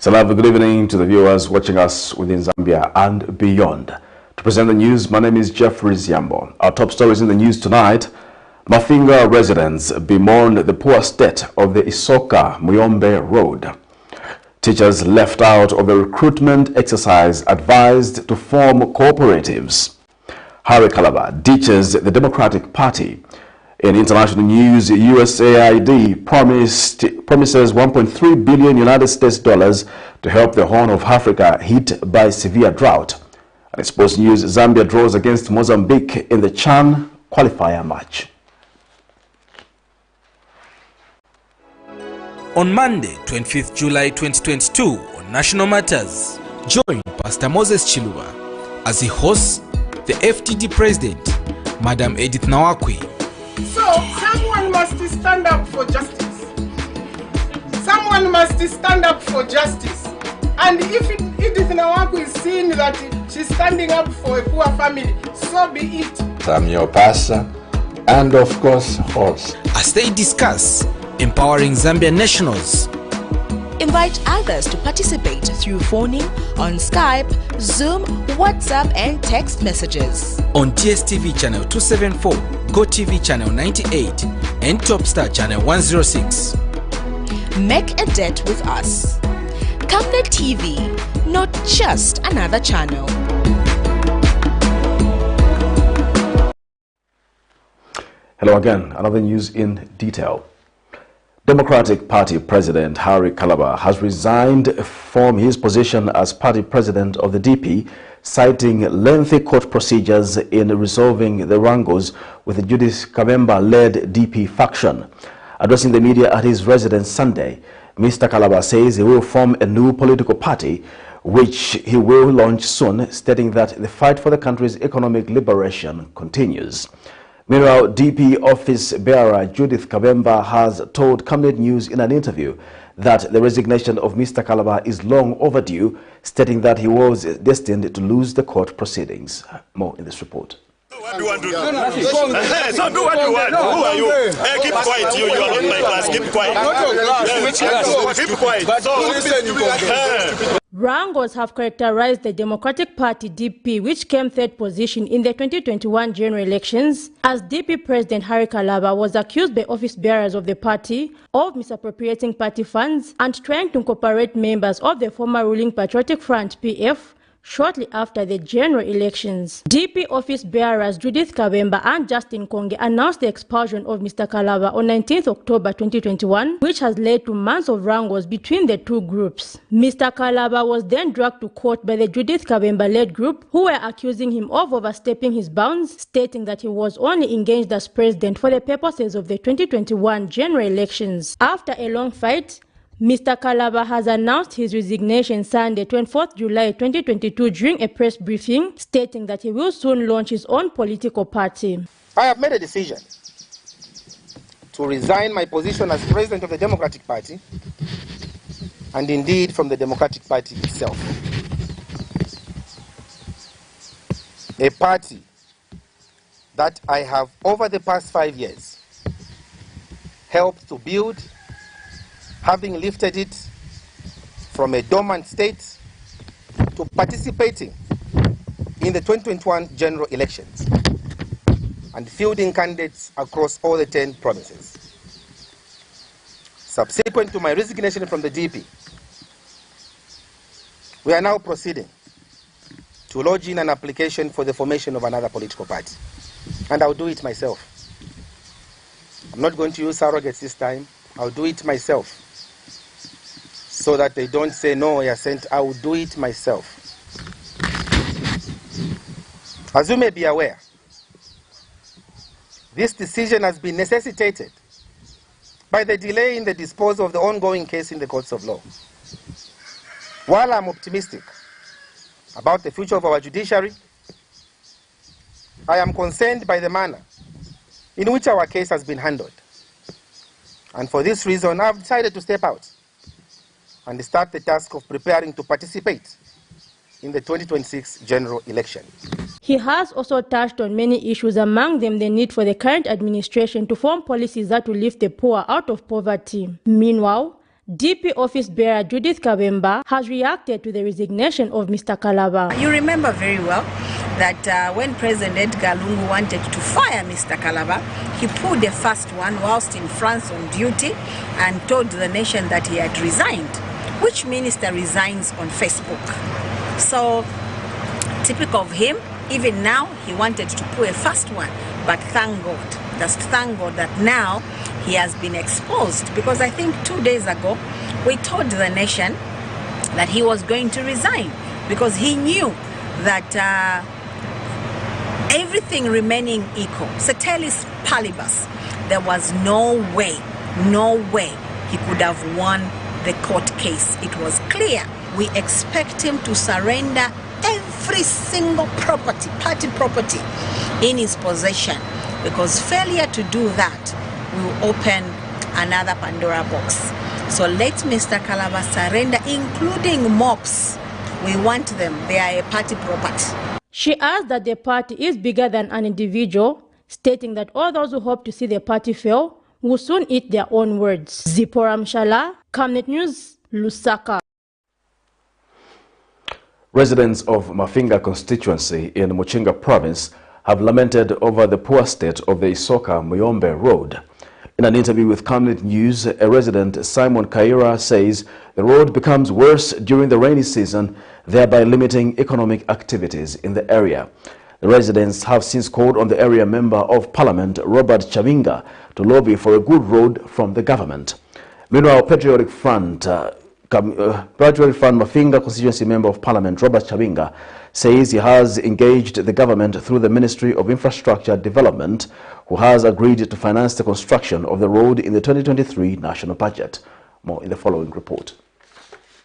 Salaam, good evening to the viewers watching us within Zambia and beyond. To present the news, my name is Jeffrey Ziambo. Our top stories in the news tonight: MAFINGA residents bemoan the poor state of the ISOKA-MUYOMBE road. Teachers left out of the recruitment exercise advised to form cooperatives. KALABA ditches the Democratic Party. In international news, USAID promises 1.3 billion United States dollars to help the Horn of Africa hit by severe drought. And in sports news, Zambia draws against Mozambique in the CHAN qualifier match. On Monday, 25th July 2022, on National Matters, join Pastor Moses Chiluba as he hosts the FTD President, Madam Edith Nawakwe. So, someone must stand up for justice. Someone must stand up for justice. And if Edith Nawakwe is seeing that she's standing up for a poor family, so be it. I'm your pastor and, of course, host. As they discuss empowering Zambian nationals. Invite others to participate through phoning, on Skype, Zoom, WhatsApp and text messages. On TSTV channel 274, GoTV channel 98 and Topstar channel 106. Make a date with us. Camnet TV, not just another channel. Hello again, another news in detail. Democratic Party President KALABA has resigned from his position as party president of the DP, citing lengthy court procedures in resolving the wrangles with the Judith Kabemba-led DP faction. Addressing the media at his residence Sunday, Mr. KALABA says he will form a new political party, which he will launch soon, stating that the fight for the country's economic liberation continues. Meanwhile, DP office bearer Judith Kabemba has told Camnet News in an interview that the resignation of Mr. KALABA is long overdue, stating that he was destined to lose the court proceedings. More in this report. What do you want to do? So do what you want. Who are you? Hey, keep quiet. You are not my class. Keep quiet. Keep quiet. So, wrangles have characterized the Democratic Party DP, which came third position in the 2021 general elections, as DP President KALABA was accused by office bearers of the party of misappropriating party funds and trying to incorporate members of the former ruling Patriotic Front PF shortly after the general elections. DP office bearers Judith Kabemba and Justin Konge announced the expulsion of Mr. KALABA on 19th October 2021, which has led to months of wrangles between the two groups. Mr. KALABA was then dragged to court by the Judith Kabemba-led group, who were accusing him of overstepping his bounds, stating that he was only engaged as president for the purposes of the 2021 general elections. After a long fight, Mr. KALABA has announced his resignation Sunday, 24th July 2022 during a press briefing, stating that he will soon launch his own political party. I have made a decision to resign my position as president of the Democratic Party, and indeed from the Democratic Party itself. A party that I have over the past 5 years helped to build, having lifted it from a dormant state to participating in the 2021 general elections and fielding candidates across all the 10 provinces. Subsequent to my resignation from the DP, we are now proceeding to lodge in an application for the formation of another political party. And I'll do it myself. I'm not going to use surrogates this time. I'll do it myself, so that they don't say, no, you're sent. I will do it myself. As you may be aware, this decision has been necessitated by the delay in the disposal of the ongoing case in the courts of law. While I'm optimistic about the future of our judiciary, I am concerned by the manner in which our case has been handled. And for this reason, I've decided to step out and start the task of preparing to participate in the 2026 general election. He has also touched on many issues, among them the need for the current administration to form policies that will lift the poor out of poverty. Meanwhile, DP office bearer Judith Kabemba has reacted to the resignation of Mr. Kalaba. You remember very well that when President Edgar Lungu wanted to fire Mr. Kalaba, he pulled the first one whilst in France on duty and told the nation that he had resigned. Which minister resigns on Facebook? So, typical of him, even now he wanted to pull a first one, but thank God, just thank God that now he has been exposed, because I think 2 days ago we told the nation that he was going to resign because he knew that everything remaining equal, ceteris paribus, there was no way he could have won the court case. It was clear. We expect him to surrender every single property, party property, in his possession, because failure to do that will open another Pandora box. So let Mr. Kalaba surrender, including mobs. We want them. They are a party property. She adds that the party is bigger than an individual, stating that all those who hope to see the party fail will soon eat their own words. Zipporah Mshala, Camnet News, Lusaka. Residents of MAFINGA constituency in Muchinga province have lamented over the poor state of the ISOKA-MUYOMBE road. In an interview with Camnet News, a resident, Simon Kaira, says the road becomes worse during the rainy season, thereby limiting economic activities in the area. The residents have since called on the area member of parliament, Robert Chavinga, to lobby for a good road from the government. Meanwhile, Patriotic Front MAFINGA constituency member of parliament, Robert Chavinga, says he has engaged the government through the Ministry of Infrastructure Development, who has agreed to finance the construction of the road in the 2023 national budget. More in the following report.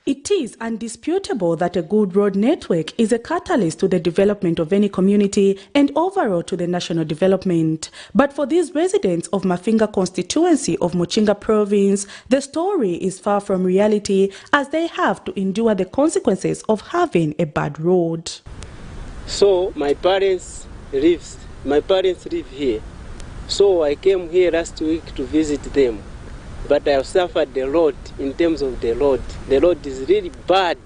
It is undisputable that a good road network is a catalyst to the development of any community and overall to the national development. But for these residents of MAFINGA constituency of Muchinga province, the story is far from reality, as they have to endure the consequences of having a bad road. So my parents live here. So I came here last week to visit them. But I have suffered a lot in terms of the road. The road is really bad.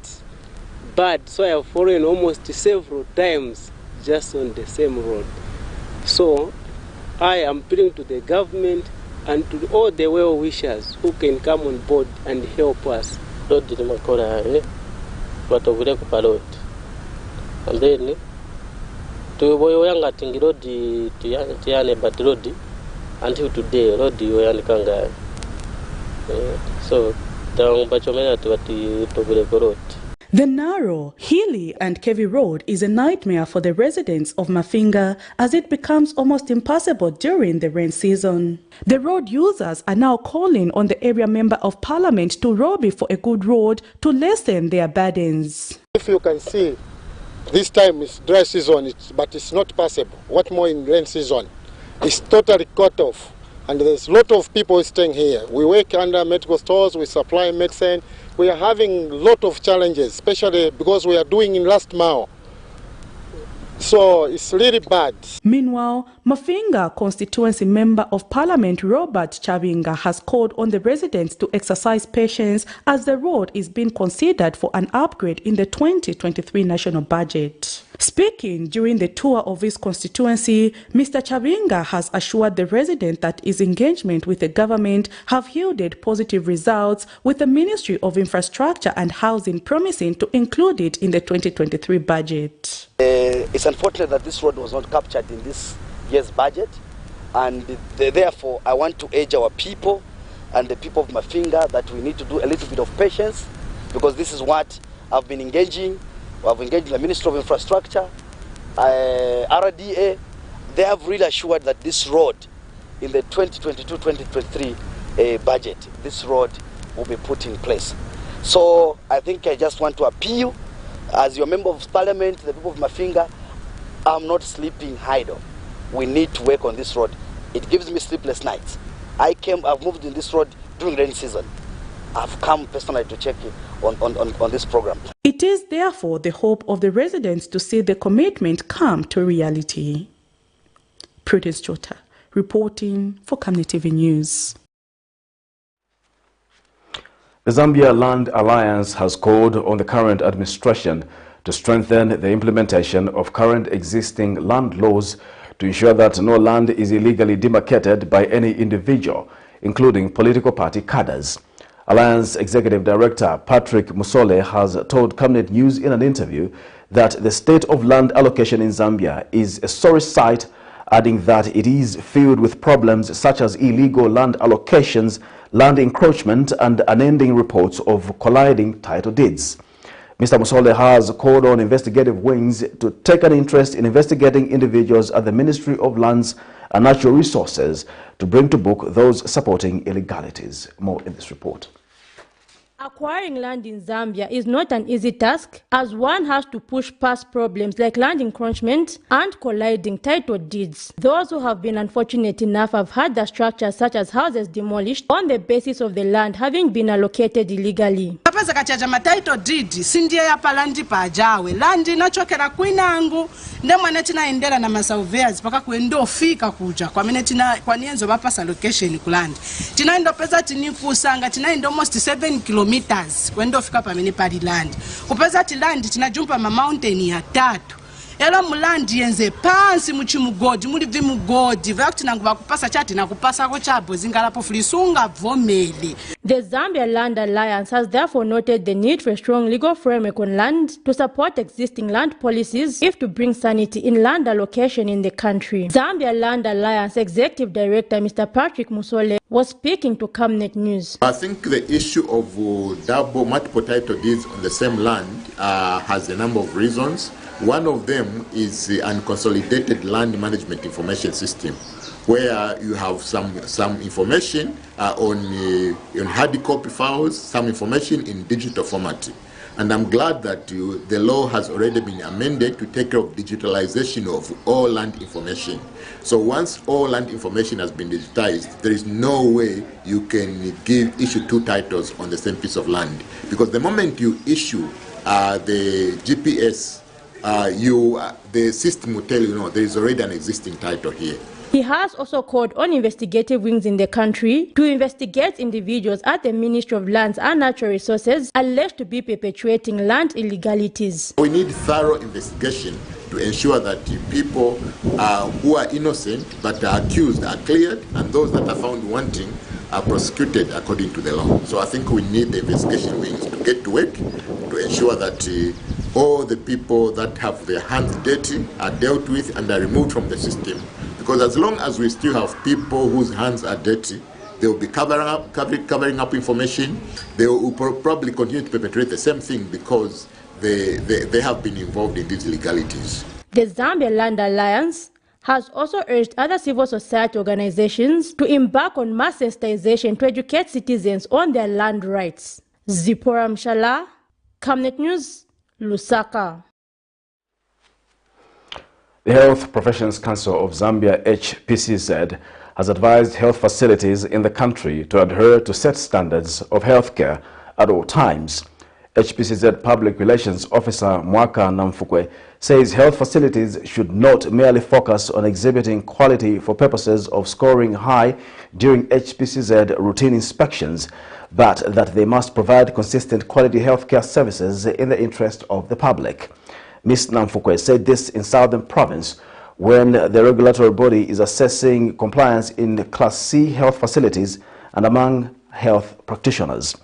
So I have fallen almost several times just on the same road. So I am appealing to the government and to all the well-wishers who can come on board and help us. Road is but over there road. And then to boyanga tingi road to but road until today road yoyanga. The narrow, hilly and heavy road is a nightmare for the residents of MAFINGA, as it becomes almost impassable during the rain season. The road users are now calling on the area member of parliament to lobby for a good road to lessen their burdens. If you can see, this time is dry season, but it's not passable. What more in rain season? It's totally cut off. And there's a lot of people staying here. We work under medical stores, we supply medicine. We are having a lot of challenges, especially because we are doing in last mile. So it's really bad. Meanwhile, MAFINGA constituency member of parliament Robert Chavinga has called on the residents to exercise patience as the road is being considered for an upgrade in the 2023 national budget. Speaking during the tour of his constituency, Mr. Chavinga has assured the resident that his engagement with the government have yielded positive results, with the Ministry of Infrastructure and Housing promising to include it in the 2023 budget. It's unfortunate that this road was not captured in this year's budget, and therefore I want to urge our people and the people of MAFINGA that we need to do a little bit of patience, because this is what I've been engaging. I've engaged the Ministry of Infrastructure, RDA. They have really assured that this road in the 2022-2023 budget, this road will be put in place. So I think I just want to appeal, as your member of parliament, the people of MAFINGA, I'm not sleeping idle. We need to work on this road. It gives me sleepless nights. I've moved in this road during rainy season. I've come personally to check on this program. It is therefore the hope of the residents to see the commitment come to reality. Prudence Chota, reporting for Camnet TV News. The Zambia Land Alliance has called on the current administration to strengthen the implementation of current existing land laws to ensure that no land is illegally demarcated by any individual, including political party cadres. Alliance Executive Director Patrick Musole has told Camnet News in an interview that the state of land allocation in Zambia is a sorry sight, adding that it is filled with problems such as illegal land allocations, land encroachment, and unending reports of colliding title deeds. Mr. Musole has called on investigative wings to take an interest in investigating individuals at the Ministry of Lands and Natural Resources to bring to book those supporting illegalities. More in this report. Acquiring land in Zambia is not an easy task, as one has to push past problems like land encroachment and colliding title deeds. Those who have been unfortunate enough have had their structures such as houses demolished on the basis of the land having been allocated illegally. Title deed sindiye yapa landi pajawe landi nachokera kwinangu ndemwana tinaendera na masurveyors paka kuendo ofika kuja kwa minetina kwa nienzo bapasa location kulandi tinaendo pesa tinifusanga tinaendo almost 7 kilometers kwendo ofika pa mini pali land kupeza tilandi tinajumpa ma mountain ya 3 ela mulandi yenze pansi muchimugodi muli vimugodi vakuti nangu vakupasa chati nakupasa ko chabo zingalapo fulisunga vomeli. The Zambia Land Alliance has therefore noted the need for a strong legal framework on land to support existing land policies if to bring sanity in land allocation in the country. Zambia Land Alliance Executive Director Mr. Patrick Musole was speaking to Camnet News. I think the issue of multiple title deeds on the same land has a number of reasons. One of them is the unconsolidated land management information system, where you have some information on hard copy files, some information in digital format. And I'm glad that the law has already been amended to take care of digitalization of all land information. So once all land information has been digitized, there is no way you can issue 2 titles on the same piece of land. Because the moment you issue the GPS, the system will tell you, no, there is already an existing title here. He has also called on investigative wings in the country to investigate individuals at the Ministry of Lands and Natural Resources alleged to be perpetuating land illegalities. We need thorough investigation to ensure that people who are innocent but are accused are cleared, and those that are found wanting are prosecuted according to the law. So I think we need the investigation wings to get to work to ensure that all the people that have their hands dirty are dealt with and are removed from the system. Because as long as we still have people whose hands are dirty, they will be covering up information. They will probably continue to perpetrate the same thing because they have been involved in these illegalities. The Zambia Land Alliance has also urged other civil society organizations to embark on mass sensitization to educate citizens on their land rights. Zipporah Mshala, Camnet News, Lusaka. The Health Professions Council of Zambia, HCSB, has advised health facilities in the country to adhere to set standards of healthcare at all times. HCSB Public Relations Officer Mwaka Namfukwe says health facilities should not merely focus on exhibiting quality for purposes of scoring high during HCSB routine inspections, but that they must provide consistent quality healthcare services in the interest of the public. Ms. Namfukwe said this in Southern Province when the regulatory body is assessing compliance in Class C health facilities and among health practitioners.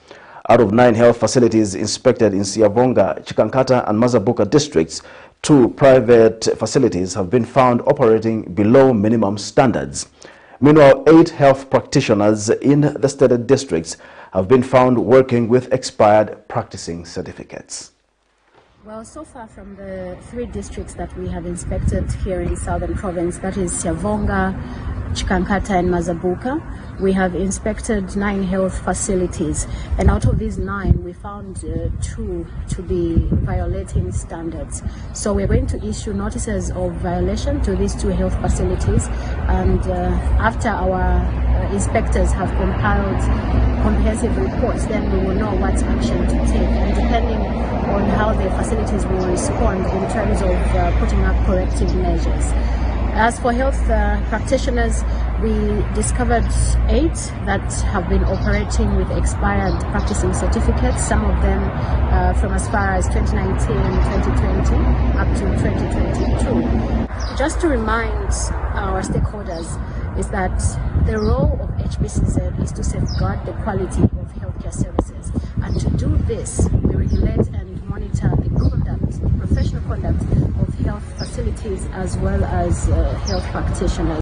Out of 9 health facilities inspected in Siavonga, Chikankata and Mazabuka districts, 2 private facilities have been found operating below minimum standards. Meanwhile, 8 health practitioners in the stated districts have been found working with expired practicing certificates. Well, so far from the 3 districts that we have inspected here in Southern Province, that is Siavonga, Chikankata and Mazabuka, we have inspected 9 health facilities, and out of these 9 we found 2 to be violating standards. So we're going to issue notices of violation to these 2 health facilities, and after our inspectors have compiled comprehensive reports, then we will know what action to take, and depending on how the facilities will respond in terms of putting up corrective measures. As for health practitioners, we discovered 8 that have been operating with expired practicing certificates, some of them from as far as 2019 and 2020 up to 2022. Just to remind our stakeholders is that the role of HBCZ is to safeguard the quality of healthcare services. And to do this, we regulate and monitor the conduct, the professional conduct of health facilities as well as health practitioners.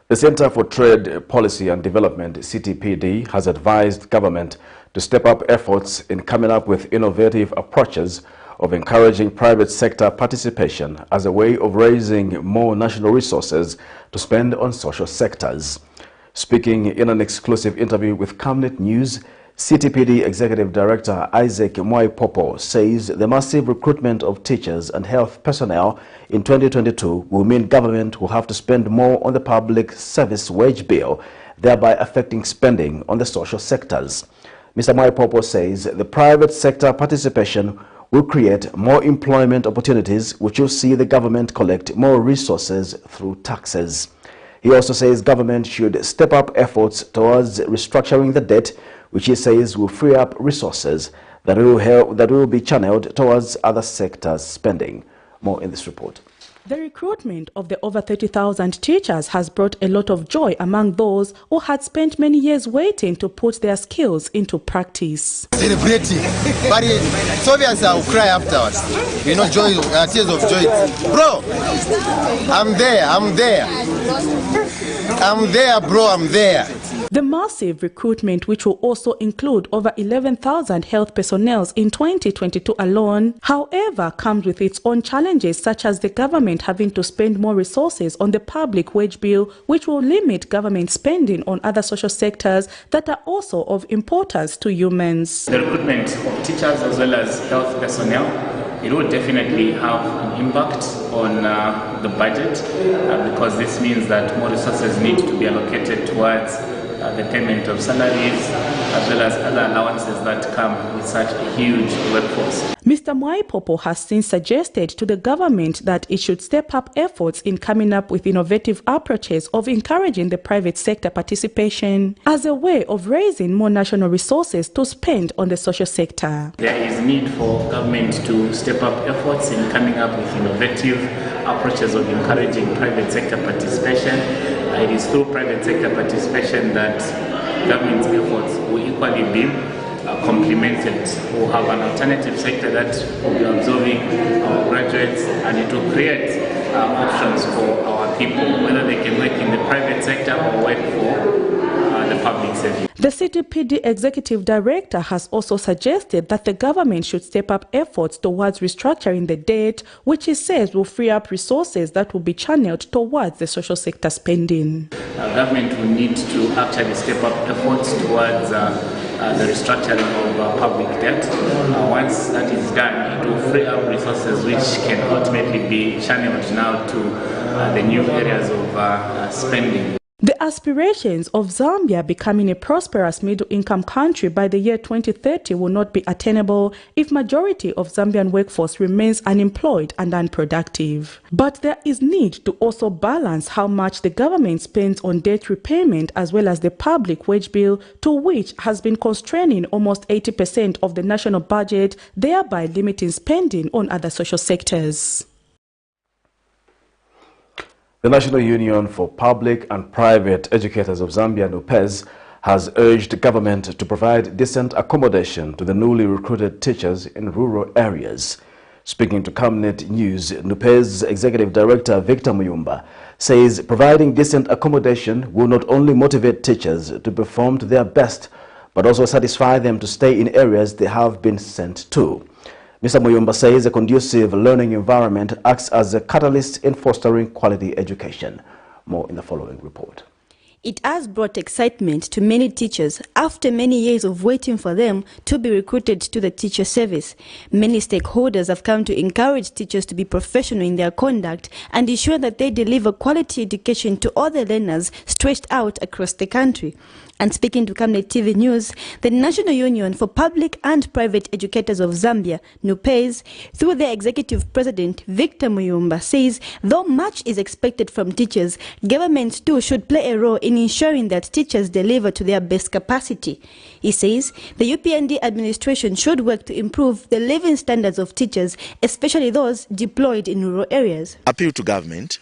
The Center for Trade Policy and Development, CTPD, has advised government to step up efforts in coming up with innovative approaches of encouraging private sector participation as a way of raising more national resources to spend on social sectors. Speaking in an exclusive interview with Camnet News, CTPD Executive Director ISOKA-MUYOMBE says the massive recruitment of teachers and health personnel in 2022 will mean government will have to spend more on the public service wage bill, thereby affecting spending on the social sectors. Mr. MUYOMBE says the private sector participation will create more employment opportunities, which will see the government collect more resources through taxes. He also says government should step up efforts towards restructuring the debt, which he says will free up resources that will be channeled towards other sectors' spending. More in this report. The recruitment of the over 30,000 teachers has brought a lot of joy among those who had spent many years waiting to put their skills into practice. Celebrating, but it's obvious I'll cry afterwards. You know, joy, tears of joy. Bro, I'm there, bro, I'm there. The massive recruitment, which will also include over 11,000 health personnel in 2022 alone, however, comes with its own challenges, such as the government having to spend more resources on the public wage bill, which will limit government spending on other social sectors that are also of importance to humans. The recruitment of teachers as well as health personnel, it will definitely have an impact on the budget because this means that more resources need to be allocated towards the payment of salaries as well as other allowances that come with such a huge workforce. Mr. MUYOMBE has since suggested to the government that it should step up efforts in coming up with innovative approaches of encouraging the private sector participation as a way of raising more national resources to spend on the social sector. There is need for government to step up efforts in coming up with innovative approaches of encouraging private sector participation. It is through private sector participation that government's efforts will equally be complemented. We'll have an alternative sector that will be absorbing our graduates, and it will create options for our people, whether they can work in the private sector or work for the public sector. The CTPD Executive Director has also suggested that the government should step up efforts towards restructuring the debt, which he says will free up resources that will be channeled towards the social sector spending. Government will need to actually step up efforts towards the restructuring of public debt. Once that is done, it will free up resources which can ultimately be channeled now to the new areas of spending. The aspirations of Zambia becoming a prosperous middle-income country by the year 2030 will not be attainable if majority of Zambian workforce remains unemployed and unproductive. But there is need to also balance how much the government spends on debt repayment as well as the public wage bill, to which has been constraining almost 80% of the national budget, thereby limiting spending on other social sectors. The National Union for Public and Private Educators of Zambia, NUPEZ, has urged government to provide decent accommodation to the newly recruited teachers in rural areas. Speaking to Camnet News, NUPEZ Executive Director Victor Muyumba says providing decent accommodation will not only motivate teachers to perform to their best, but also satisfy them to stay in areas they have been sent to. Mr. Muyumba says a conducive learning environment acts as a catalyst in fostering quality education. More in the following report. It has brought excitement to many teachers after many years of waiting for them to be recruited to the teacher service. Many stakeholders have come to encourage teachers to be professional in their conduct and ensure that they deliver quality education to all the learners stretched out across the country. And speaking to Camnet TV News, the National Union for Public and Private Educators of Zambia, NUPEZ, through their executive president, Victor Muyombe, says though much is expected from teachers, governments too should play a role in ensuring that teachers deliver to their best capacity. He says the UPND administration should work to improve the living standards of teachers, especially those deployed in rural areas. Appeal to government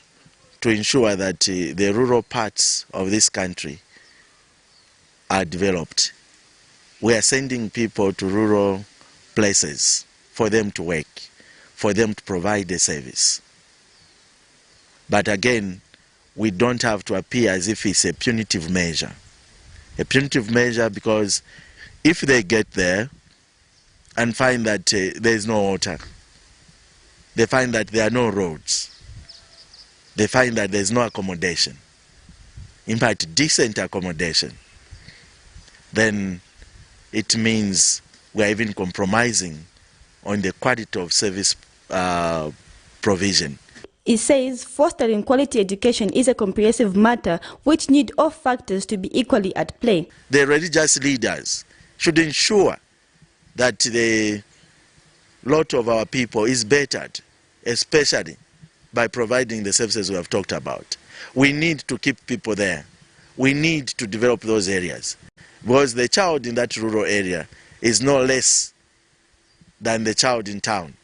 to ensure that the rural parts of this country are developed. We are sending people to rural places for them to work, for them to provide a service. But again, we don't have to appear as if it's a punitive measure. A punitive measure because if they get there and find that there is no water, they find that there are no roads, they find that there is no accommodation, in fact decent accommodation, then it means we are even compromising on the quality of service provision. He says fostering quality education is a comprehensive matter which need all factors to be equally at play. The religious leaders should ensure that the lot of our people is bettered, especially by providing the services we have talked about. We need to keep people there. We need to develop those areas, because the child in that rural area is no less than the child in town.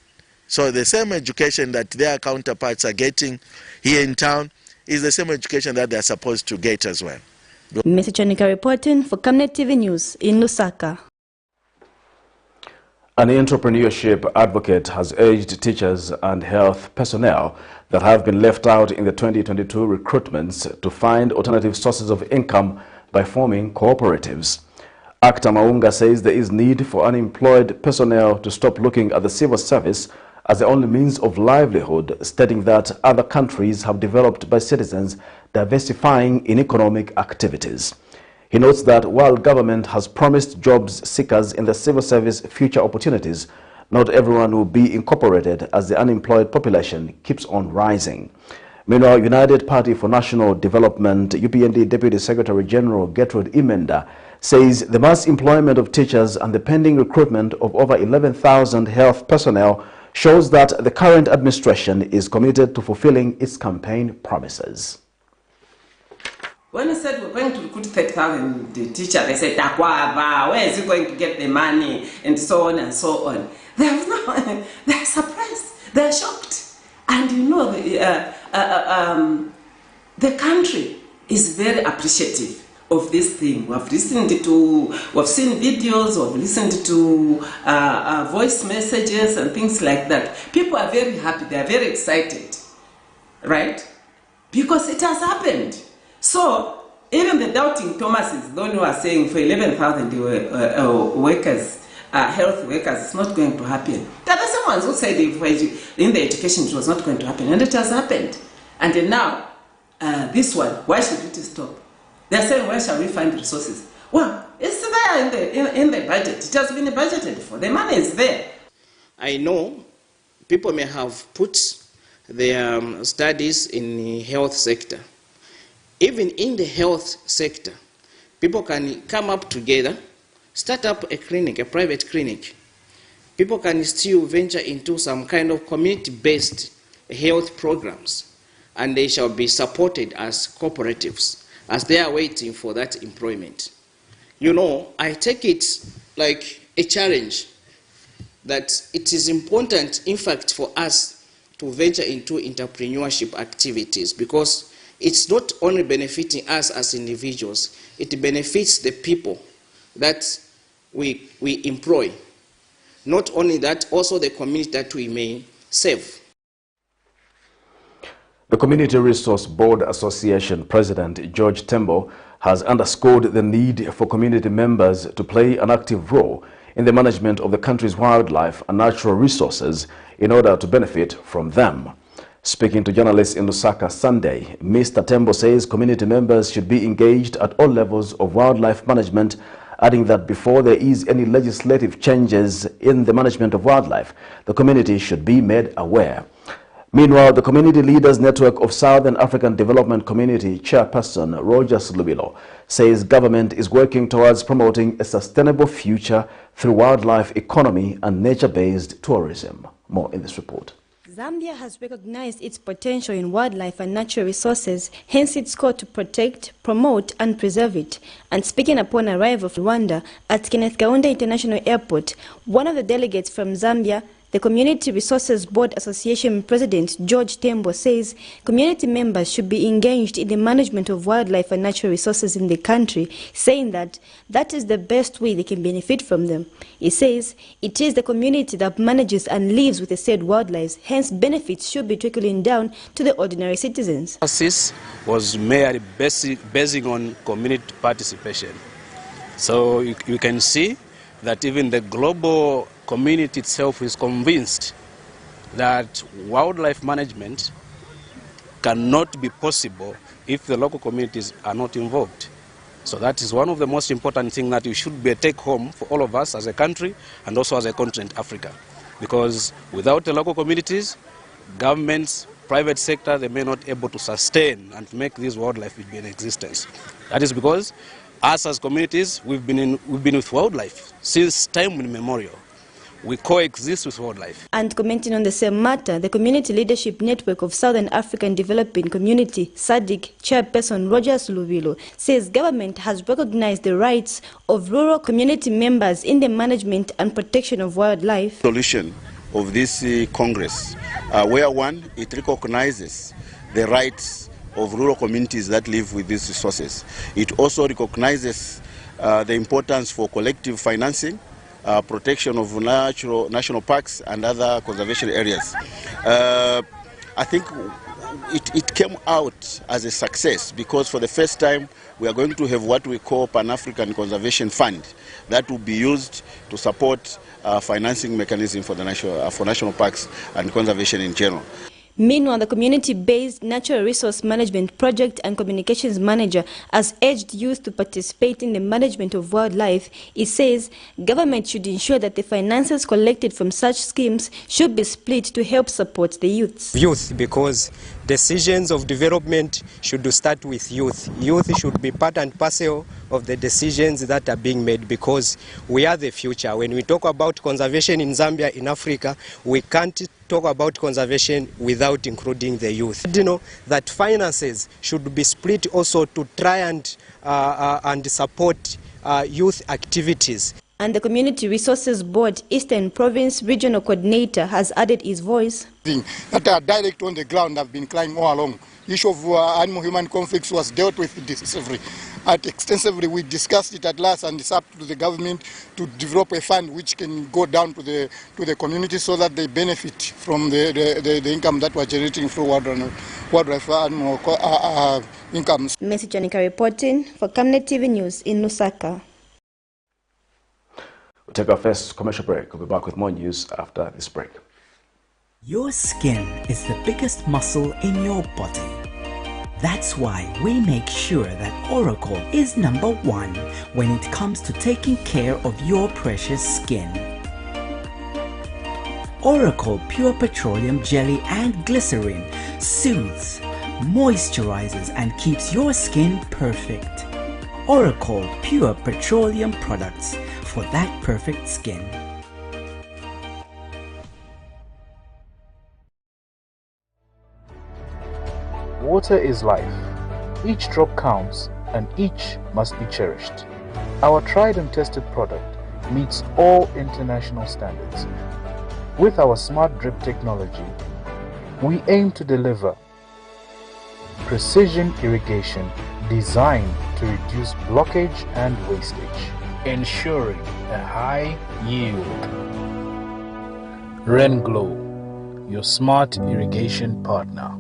So the same education that their counterparts are getting here in town is the same education that they are supposed to get as well. Mr. Chanika reporting for Camnet TV News in Lusaka. An entrepreneurship advocate has urged teachers and health personnel that have been left out in the 2022 recruitments to find alternative sources of income by forming cooperatives. Actor Maunga says there is need for unemployed personnel to stop looking at the civil service as the only means of livelihood, stating that other countries have developed by citizens diversifying in economic activities. He notes that while government has promised jobs seekers in the civil service future opportunities, not everyone will be incorporated as the unemployed population keeps on rising. Meanwhile, United Party for National Development, UPND Deputy Secretary General Gertrude Imenda, says the mass employment of teachers and the pending recruitment of over 11,000 health personnel shows that the current administration is committed to fulfilling its campaign promises. When we said we're going to recruit 30,000 teachers, they said, where is he going to get the money, and so on and so on. They're surprised, they're shocked. And you know, the country is very appreciative of this thing. We've seen videos, we've listened to voice messages and things like that. People are very happy, they are very excited, right? Because it has happened. So, even the doubting Thomases, those who are saying for 11,000 workers, health workers, it's not going to happen. There are some ones who said in the education it was not going to happen, and it has happened. And then now, this one, why should it stop? They're saying, where shall we find resources? Well, it's there in the budget. It has been budgeted for. The money is there. I know people may have put their studies in the health sector. Even in the health sector, people can come up together, start up a clinic, a private clinic. People can still venture into some kind of community-based health programs, and they shall be supported as cooperatives as they are waiting for that employment. You know, I take it like a challenge that it is important, in fact, for us to venture into entrepreneurship activities, because it's not only benefiting us as individuals, it benefits the people that we employ. Not only that, also the community that we may serve. The Community Resource Board Association President George Tembo has underscored the need for community members to play an active role in the management of the country's wildlife and natural resources in order to benefit from them. Speaking to journalists in Lusaka Sunday, Mr. Tembo says community members should be engaged at all levels of wildlife management, adding that before there is any legislative changes in the management of wildlife, the community should be made aware. Meanwhile, the Community Leaders Network of Southern African Development Community Chairperson Roger Slubilo says government is working towards promoting a sustainable future through wildlife economy and nature-based tourism. More in this report. Zambia has recognized its potential in wildlife and natural resources, hence its call to protect, promote and preserve it. And speaking upon arrival from Rwanda at Kenneth Kaunda International Airport, one of the delegates from Zambia, the Community Resources Board Association President George Tembo says community members should be engaged in the management of wildlife and natural resources in the country, saying that that is the best way they can benefit from them. He says it is the community that manages and lives with the said wildlife, hence benefits should be trickling down to the ordinary citizens. This was merely basing on community participation. So you can see that even the global community itself is convinced that wildlife management cannot be possible if the local communities are not involved. So that is one of the most important things that you should be a take home for all of us as a country and also as a continent, Africa. Because without the local communities, governments, private sector, they may not be able to sustain and to make this wildlife be in existence. That is because us as communities, we've been with wildlife since time immemorial. We coexist with wildlife. And commenting on the same matter, the Community Leadership Network of Southern African Developing Community, SADC Chairperson Roger Slubilo, says government has recognized the rights of rural community members in the management and protection of wildlife. Solution of this Congress, where one, it recognizes the rights of rural communities that live with these resources. It also recognizes the importance for collective financing, protection of national parks and other conservation areas. I think it came out as a success because for the first time we are going to have what we call Pan-African Conservation Fund that will be used to support financing mechanism for the national parks and conservation in general. Meanwhile, the community-based natural resource management project and communications manager has urged youth to participate in the management of wildlife. He says government should ensure that the finances collected from such schemes should be split to help support the youths. Youth, because decisions of development should start with youth. Youth should be part and parcel of the decisions that are being made because we are the future. When we talk about conservation in Zambia, in Africa, we can't talk about conservation without including the youth. You know that finances should be split also to try and support youth activities. And the Community Resources Board Eastern Province Regional Coordinator has added his voice. That are direct on the ground have been climbing all along. The issue of animal-human conflicts was dealt with extensively. We discussed it at last, and it's up to the government to develop a fund which can go down to the community so that they benefit from the income that we're generating through wildlife animal incomes. Messi Janika reporting for Camnet TV News in Lusaka. We'll take our first commercial break. We'll be back with more news after this break. Your skin is the biggest muscle in your body. That's why we make sure that Oracle is #1 when it comes to taking care of your precious skin. Oracle Pure Petroleum Jelly and Glycerin soothes, moisturizes and keeps your skin perfect. Oracle Pure Petroleum products for that perfect skin. Water is life. Each drop counts and each must be cherished. Our tried and tested product meets all international standards. With our smart drip technology, we aim to deliver precision irrigation designed to reduce blockage and wastage, ensuring a high yield. RenGlow, your smart irrigation partner.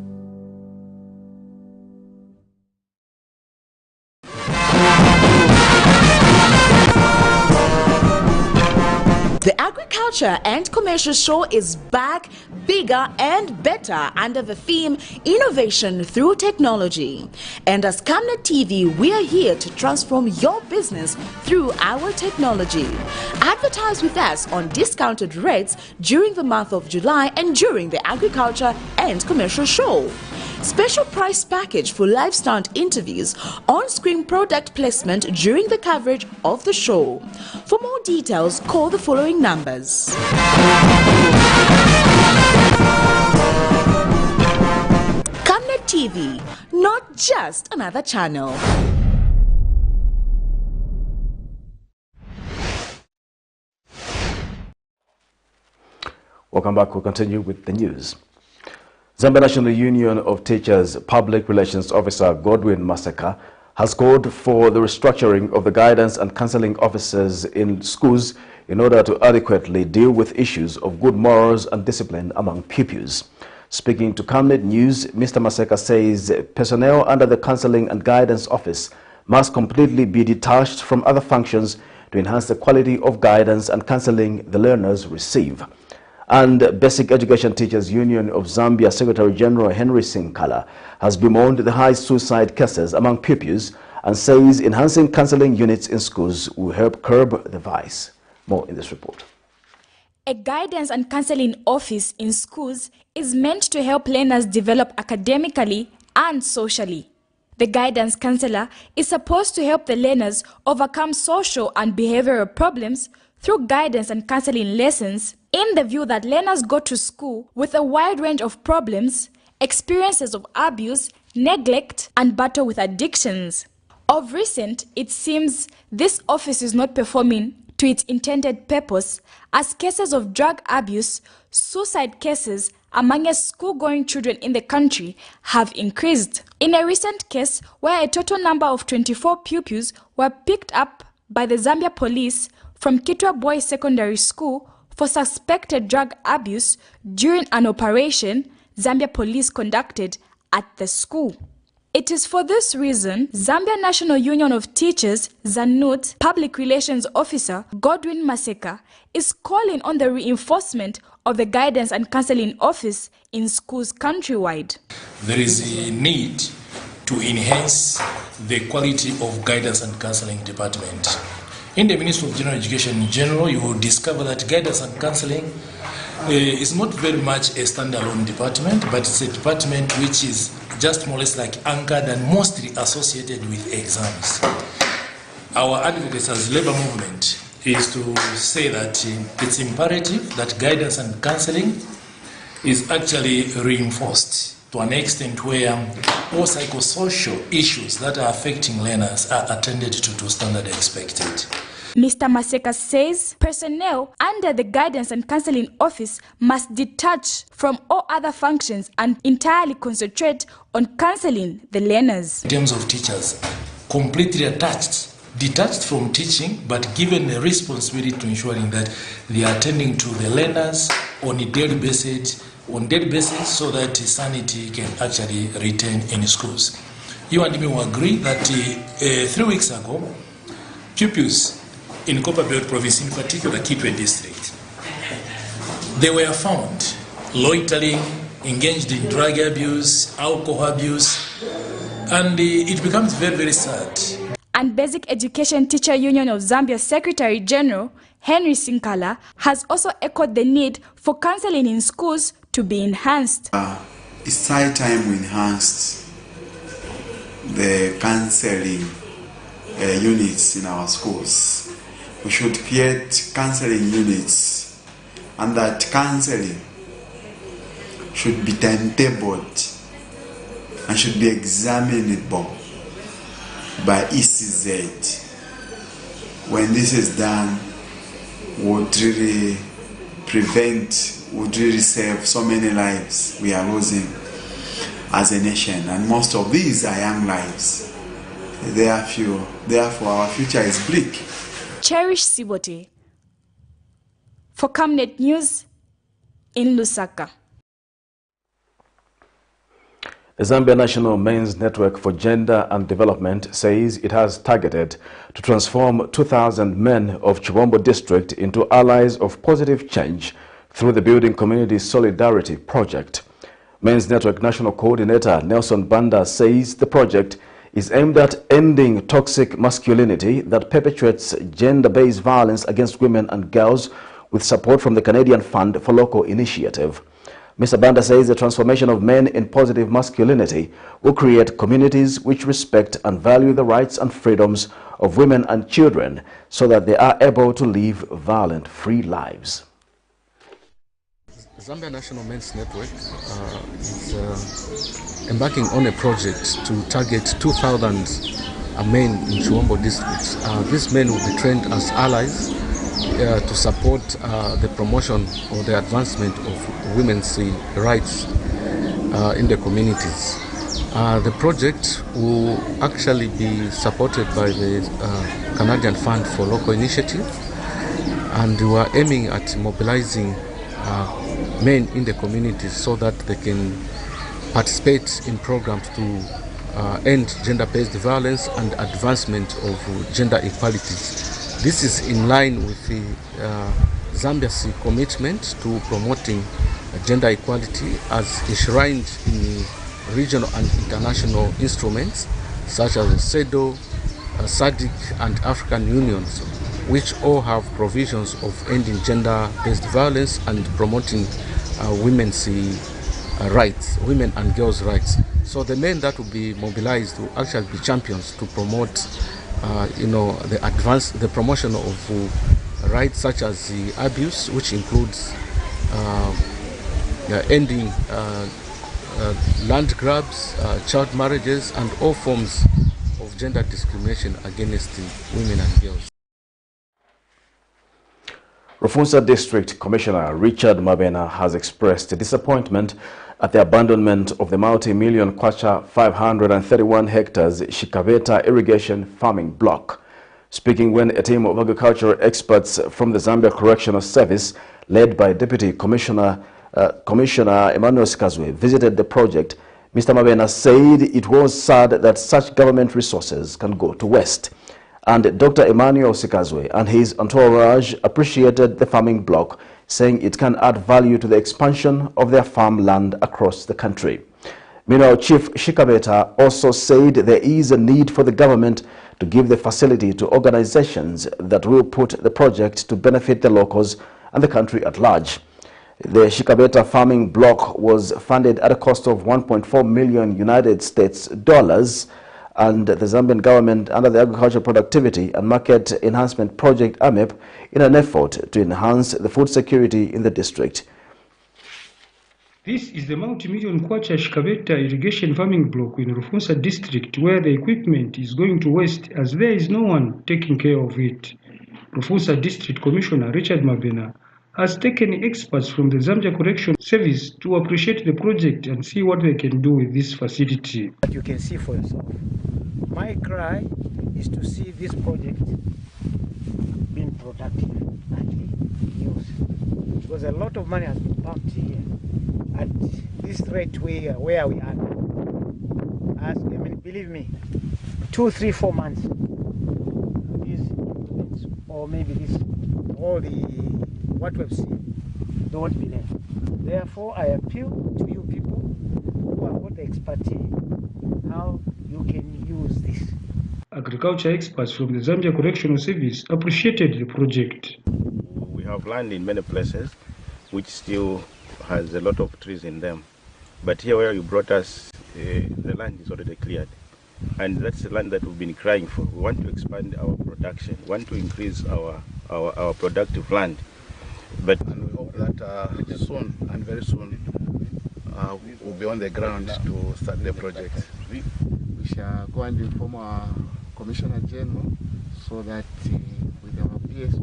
The Agriculture and Commercial Show is back, bigger and better under the theme Innovation Through Technology. And as Camnet TV, we are here to transform your business through our technology. Advertise with us on discounted rates during the month of July and during the Agriculture and Commercial Show. Special price package for live stunt interviews, on-screen product placement during the coverage of the show. For more details, call the following numbers. Camnet TV, not just another channel. Welcome back. We'll continue with the news. Zambia National Union of Teachers Public Relations Officer Godwin Maseka has called for the restructuring of the guidance and counseling officers in schools in order to adequately deal with issues of good morals and discipline among pupils. Speaking to Camnet News, Mr. Maseka says personnel under the Counseling and Guidance Office must completely be detached from other functions to enhance the quality of guidance and counseling the learners receive. And Basic Education Teachers Union of Zambia Secretary General Henry Sinkala has bemoaned the high suicide cases among pupils and says enhancing counseling units in schools will help curb the vice. More in this report. A guidance and counseling office in schools is meant to help learners develop academically and socially. The guidance counselor is supposed to help the learners overcome social and behavioral problems through guidance and counseling lessons, in the view that learners go to school with a wide range of problems, experiences of abuse, neglect, and battle with addictions. Of recent, it seems this office is not performing to its intended purpose, as cases of drug abuse, suicide cases among school-going children in the country have increased. In a recent case where a total number of 24 pupils were picked up by the Zambia police from Kitwa Boys Secondary School for suspected drug abuse during an operation Zambia police conducted at the school. It is for this reason Zambia National Union of Teachers, ZANUT, Public Relations Officer Godwin Maseka is calling on the reinforcement of the Guidance and Counseling Office in schools countrywide. There is a need to enhance the quality of Guidance and Counseling Department. In the Ministry of General Education in general, you will discover that guidance and counseling is not very much a standalone department, but it's a department which is just more or less like anchored and mostly associated with exams. Our advocates as labor movement is to say that it's imperative that guidance and counseling is actually reinforced to an extent where all psychosocial issues that are affecting learners are attended to standard expected. Mr. Maseka says personnel under the Guidance and Counseling Office must detach from all other functions and entirely concentrate on counseling the learners. In terms of teachers, completely detached from teaching, but given the responsibility to ensuring that they are attending to the learners on a daily basis, so that sanity can actually return in schools. You and me will agree that 3 weeks ago, pupils in Copperbelt province, in particular Kitwe district, they were found loitering, engaged in drug abuse, alcohol abuse, and it becomes very, very sad. And Basic Education Teacher Union of Zambia Secretary General Henry Sinkala has also echoed the need for counseling in schools to be enhanced. It's high time we enhanced the counseling units in our schools. We should create counseling units, and that counseling should be timetabled and should be examinable by ECZ. When this is done, would really prevent, would really save so many lives we are losing as a nation, and most of these are young lives. Therefore our future is bleak. Cherish Sibote for Camnet News in Lusaka. The Zambia National Men's Network for Gender and Development says it has targeted to transform 2,000 men of Chibombo district into allies of positive change through the Building Community Solidarity Project. Men's Network National Coordinator Nelson Banda says the project is aimed at ending toxic masculinity that perpetuates gender-based violence against women and girls with support from the Canadian Fund for Local Initiative. Mr. Banda says the transformation of men in positive masculinity will create communities which respect and value the rights and freedoms of women and children so that they are able to live violent-free lives. Zambia National Men's Network is embarking on a project to target 2,000 men in Chibombo district. These men will be trained as allies to support the promotion or the advancement of women's rights in the communities. The project will actually be supported by the Canadian Fund for Local Initiative, and we are aiming at mobilizing men in the communities so that they can participate in programs to end gender-based violence and advancement of gender equalities. This is in line with the Zambia's commitment to promoting gender equality as enshrined in regional and international instruments such as CEDAW, SADC and African unions, which all have provisions of ending gender-based violence and promoting women's rights, women and girls' rights. So the men that will be mobilized will actually be champions to promote the promotion of rights such as the abuse, which includes ending land grabs, child marriages, and all forms of gender discrimination against women and girls. Rufunsa District Commissioner Richard Mabena has expressed disappointment at the abandonment of the multi-million kwacha 531 hectares Shikaveta irrigation farming block. Speaking when a team of agricultural experts from the Zambia Correctional Service, led by Deputy Commissioner Emmanuel Sikazwe, visited the project, Mr. Mabena said it was sad that such government resources can go to waste. And Dr. Emmanuel Sikazwe and his entourage appreciated the farming block, saying it can add value to the expansion of their farmland across the country. Meanwhile, Chief Shikaveta also said there is a need for the government to give the facility to organizations that will put the project to benefit the locals and the country at large. The Shikaveta farming block was funded at a cost of $1.4 million United States dollars, and the Zambian government under the Agricultural Productivity and Market Enhancement Project AMEP in an effort to enhance the food security in the district. This is the multi-million kwacha Shikaveta irrigation farming block in Rufunsa district where the equipment is going to waste as there is no one taking care of it. Rufunsa District Commissioner Richard Mabena has taken experts from the Zambia Correctional Service to appreciate the project and see what they can do with this facility. But you can see for yourself. My cry is to see this project being productive and used, because a lot of money has been pumped here. At this rate where we are, believe me, 2, 3, 4 months, these implements, or maybe this, all the what we've seen, don't be there. Therefore, I appeal to you people who have got the expertise, how you can use this. Agriculture experts from the Zambia Correctional Service appreciated the project. We have land in many places which still has a lot of trees in them. But here where you brought us, the land is already cleared. And that's the land that we've been crying for. We want to expand our production, we want to increase our productive land. But and we hope that soon and very soon we'll be on the ground to start the project. We shall go and inform our Commissioner General so that with our PSO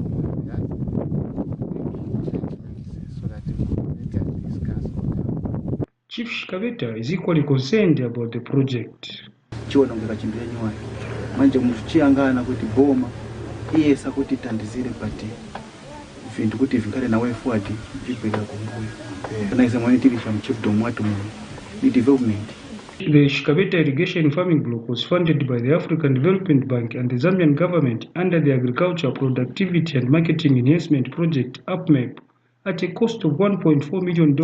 so that we can discuss. Chief Shikaveta is equally concerned about the project. Manje muchiangana kuti boma iyesa kuti tandizire pati vintu kuti vikale nawe fuati vipeleka kumbuyo kana isemwe tili cha mchifto mwatu mu development The Shikabeta Irrigation Farming Block was funded by the African Development Bank and the Zambian government under the Agriculture Productivity and Marketing Enhancement Project (APMEP) at a cost of $1.4 million,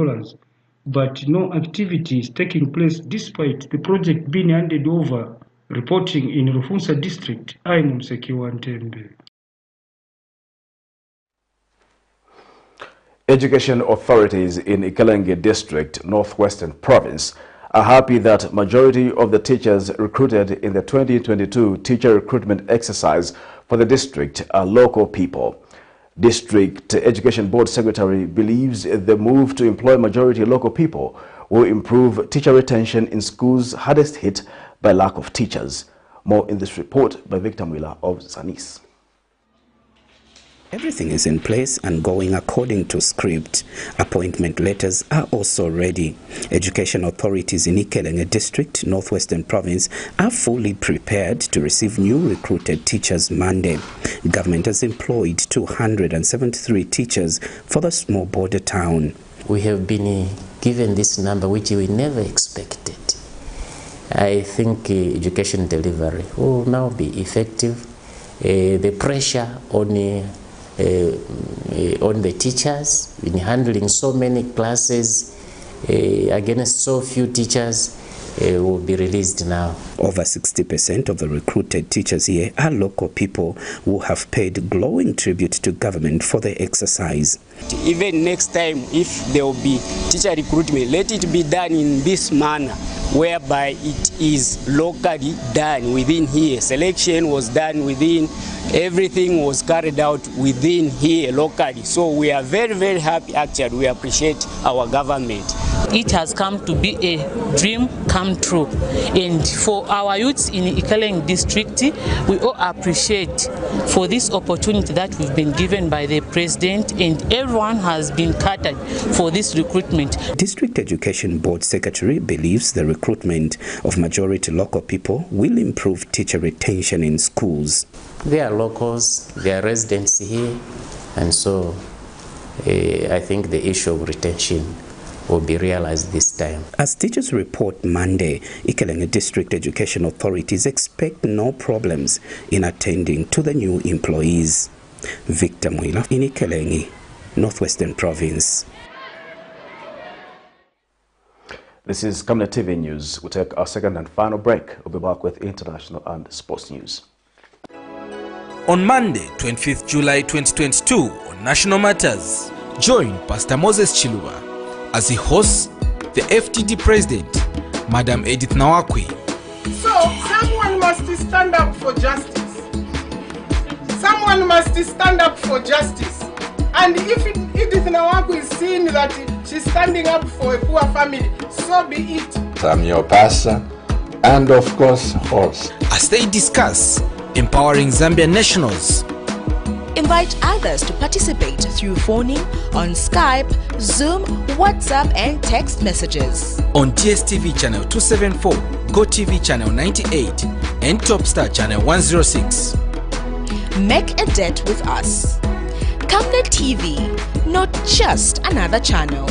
but no activity is taking place despite the project being handed over. Reporting in Rufunsa District, I'm Msekiwa. Education authorities in Ikelenge District, Northwestern Province, are happy that majority of the teachers recruited in the 2022 teacher recruitment exercise for the district are local people. District Education Board Secretary believes the move to employ majority local people will improve teacher retention in schools hardest hit by lack of teachers. More in this report by Victor Mwila of Zanis. Everything is in place and going according to script. Appointment letters are also ready. Education authorities in Ikelenge District, Northwestern Province, are fully prepared to receive new recruited teachers Monday. Government has employed 273 teachers for the small border town. We have been given this number which we never expected. I think education delivery will now be effective. The pressure on the teachers in handling so many classes against so few teachers will be released now. Over 60% of the recruited teachers here are local people who have paid glowing tribute to government for the exercise. Even next time, if there will be teacher recruitment, let it be done in this manner, whereby it is locally done within here. Selection was done within, everything was carried out within here locally. So we are very, very happy actually. We appreciate our government. It has come to be a dream come true. And for our youths in Ikelenge District, we all appreciate for this opportunity that we've been given by the President, and everyone has been catered for this recruitment. District Education Board Secretary believes the recruitment of majority local people will improve teacher retention in schools. They are locals, they are residents here, and so I think the issue of retention will be realized this time. As teachers report Monday, Ikelenge District Education authorities expect no problems in attending to the new employees. Victor Mwila in Ikelenge, Northwestern Province. This is Camnet TV News. We'll take our second and final break. We'll be back with international and sports news. On Monday, 25th July 2022, on National Matters, join Pastor Moses Chiluba as he hosts the FTD President, Madam Edith Nawakwe. So, someone must stand up for justice. Someone must stand up for justice. And if Edith Nawakwe is seeing that she's standing up for a poor family, so be it. I'm your pastor and, of course, host. As they discuss empowering Zambian nationals. Invite others to participate through phoning, on Skype, Zoom, WhatsApp and text messages. On DSTV channel 274, GoTV channel 98 and Topstar channel 106. Make a date with us. Camnet TV, not just another channel.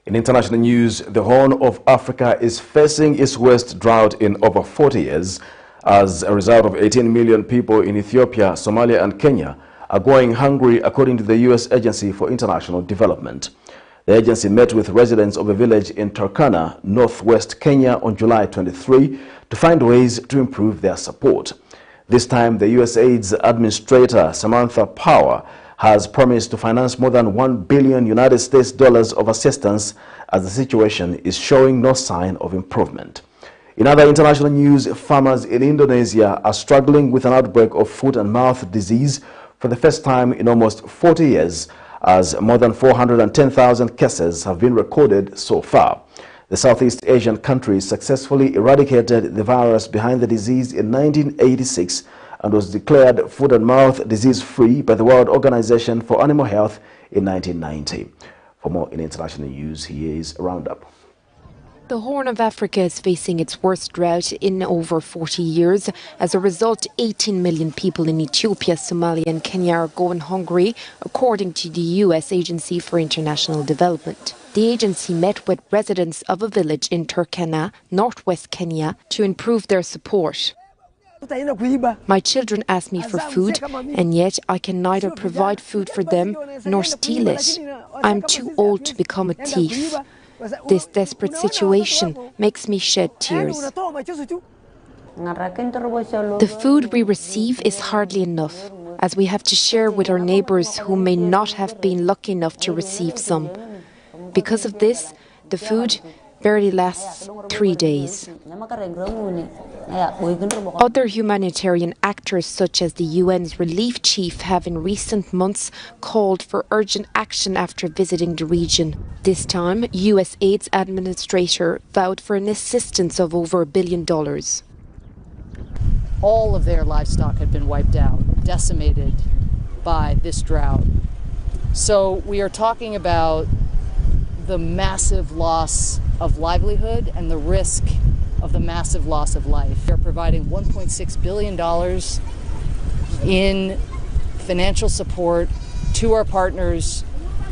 In international news, the Horn of Africa is facing its worst drought in over 40 years as a result of 18 million people in Ethiopia, Somalia and Kenya are going hungry, according to the U.S. Agency for International Development. The agency met with residents of a village in Turkana, northwest Kenya on July 23 to find ways to improve their support. This time, the USAID's administrator, Samantha Power, has promised to finance more than $1 billion United States of assistance as the situation is showing no sign of improvement. In other international news, farmers in Indonesia are struggling with an outbreak of foot and mouth disease for the first time in almost 40 years, as more than 410,000 cases have been recorded so far. The Southeast Asian country successfully eradicated the virus behind the disease in 1986 and was declared foot and mouth disease-free by the World Organization for Animal Health in 1990. For more in international news, here is a roundup. The Horn of Africa is facing its worst drought in over 40 years. As a result, 18 million people in Ethiopia, Somalia and Kenya are going hungry, according to the U.S. Agency for International Development. The agency met with residents of a village in Turkana, northwest Kenya, to improve their support. My children ask me for food, and yet I can neither provide food for them nor steal it. I'm too old to become a thief. This desperate situation makes me shed tears. The food we receive is hardly enough, as we have to share with our neighbours who may not have been lucky enough to receive some. Because of this, the food barely lasts 3 days. Other humanitarian actors, such as the UN's relief chief, have in recent months called for urgent action after visiting the region. This time, USAID's administrator vowed for an assistance of over $1 billion. All of their livestock had been wiped out, decimated by this drought. So we are talking about the massive loss of livelihood and the risk of the massive loss of life. They're providing $1.6 billion in financial support to our partners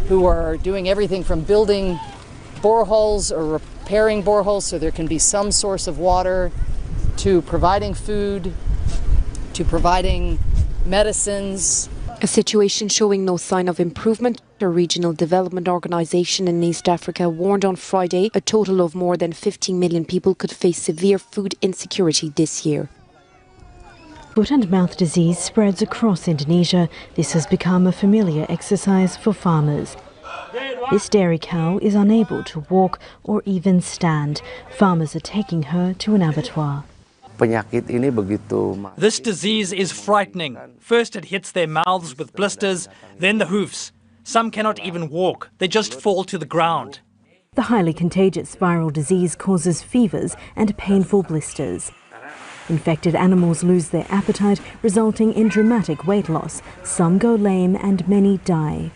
who are doing everything from building boreholes or repairing boreholes so there can be some source of water, to providing food, to providing medicines. A situation showing no sign of improvement. A regional development organization in East Africa warned on Friday a total of more than 15 million people could face severe food insecurity this year. Foot and mouth disease spreads across Indonesia. This has become a familiar exercise for farmers. This dairy cow is unable to walk or even stand. Farmers are taking her to an abattoir. This disease is frightening. First it hits their mouths with blisters, then the hoofs. Some cannot even walk, they just fall to the ground. The highly contagious viral disease causes fevers and painful blisters. Infected animals lose their appetite, resulting in dramatic weight loss. Some go lame and many die.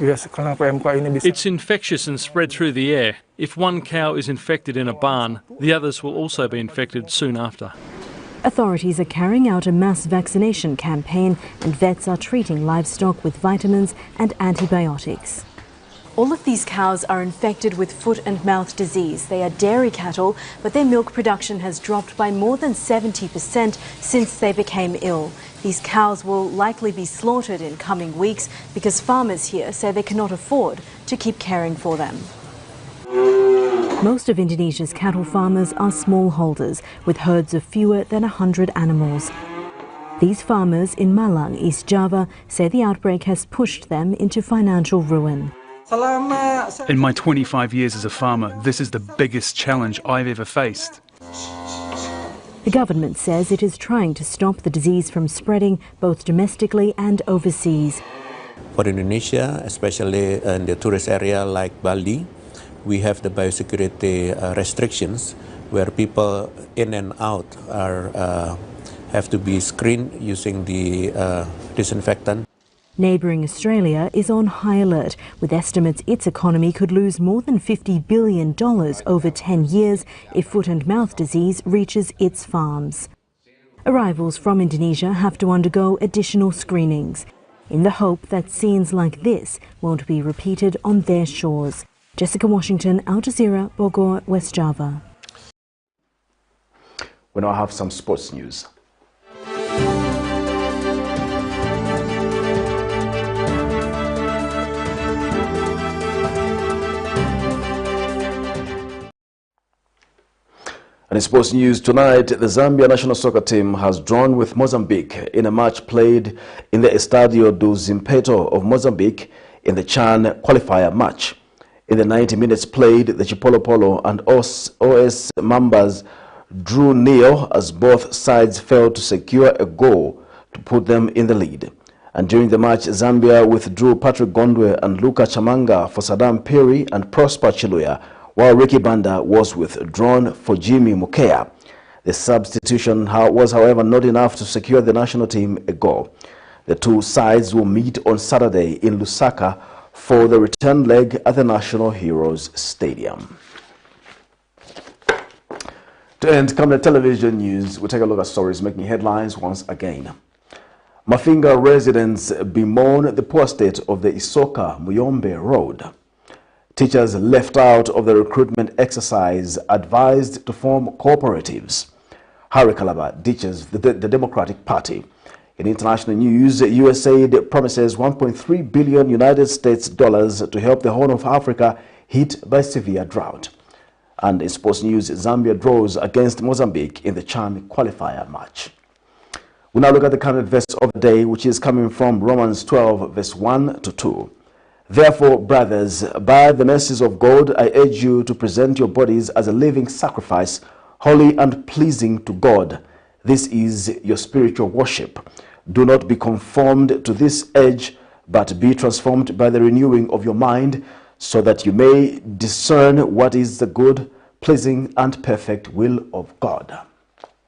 It's infectious and spread through the air. If one cow is infected in a barn, the others will also be infected soon after. Authorities are carrying out a mass vaccination campaign and vets are treating livestock with vitamins and antibiotics. All of these cows are infected with foot and mouth disease. They are dairy cattle, but their milk production has dropped by more than 70% since they became ill. These cows will likely be slaughtered in coming weeks because farmers here say they cannot afford to keep caring for them. Most of Indonesia's cattle farmers are smallholders with herds of fewer than 100 animals. These farmers in Malang, East Java, say the outbreak has pushed them into financial ruin. In my 25 years as a farmer, this is the biggest challenge I've ever faced. The government says it is trying to stop the disease from spreading both domestically and overseas. For Indonesia, especially in the tourist area like Bali, we have the biosecurity restrictions where people in and out have to be screened using the disinfectant. Neighbouring Australia is on high alert, with estimates its economy could lose more than $50 billion over 10 years if foot and mouth disease reaches its farms. Arrivals from Indonesia have to undergo additional screenings, in the hope that scenes like this won't be repeated on their shores. Jessica Washington, Al Jazeera, Bogor, West Java. We now have some sports news. And in sports news tonight, the Zambia national soccer team has drawn with Mozambique in a match played in the Estadio do Zimpeto of Mozambique in the CHAN qualifier match. In the 90 minutes played, the Chipolopolo and OS Mambas drew nil as both sides failed to secure a goal to put them in the lead. And during the match, Zambia withdrew Patrick Gondwe and Luka Chamanga for Saddam Piri and Prosper Chiluya, while Ricky Banda was withdrawn for Jimmy Mukea. The substitution was, however, not enough to secure the national team a goal. The two sides will meet on Saturday in Lusaka for the return leg at the National Heroes Stadium. To end Camnet television news, we take a look at stories making headlines once again. MAFINGA residents bemoan the poor state of the ISOKA-MUYOMBE road. Teachers left out of the recruitment exercise advised to form cooperatives. KALABA ditches the Democratic Party. In international news, USAID promises $1.3 billion United States dollars to help the Horn of Africa hit by severe drought. And in sports news, Zambia draws against Mozambique in the CHAN qualifier match. We now look at the current verse of the day, which is coming from Romans 12, verse 1 to 2. Therefore, brothers, by the mercies of God, I urge you to present your bodies as a living sacrifice, holy and pleasing to God. This is your spiritual worship. Do not be conformed to this age, but be transformed by the renewing of your mind, so that you may discern what is the good, pleasing, and perfect will of God.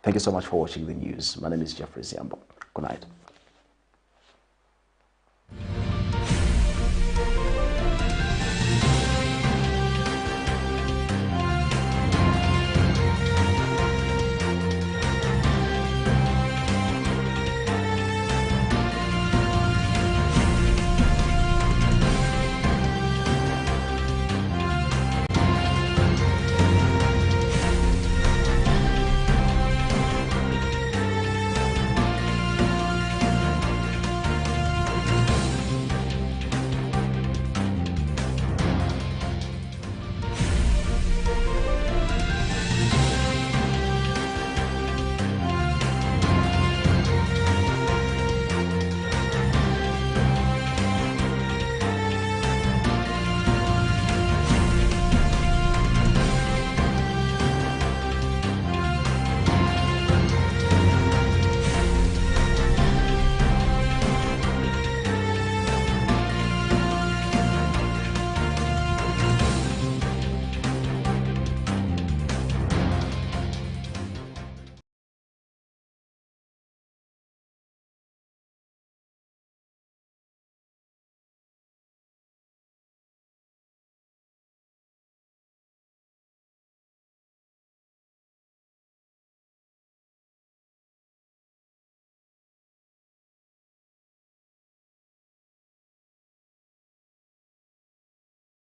Thank you so much for watching the news. My name is Jeffrey Ziambo. Good night.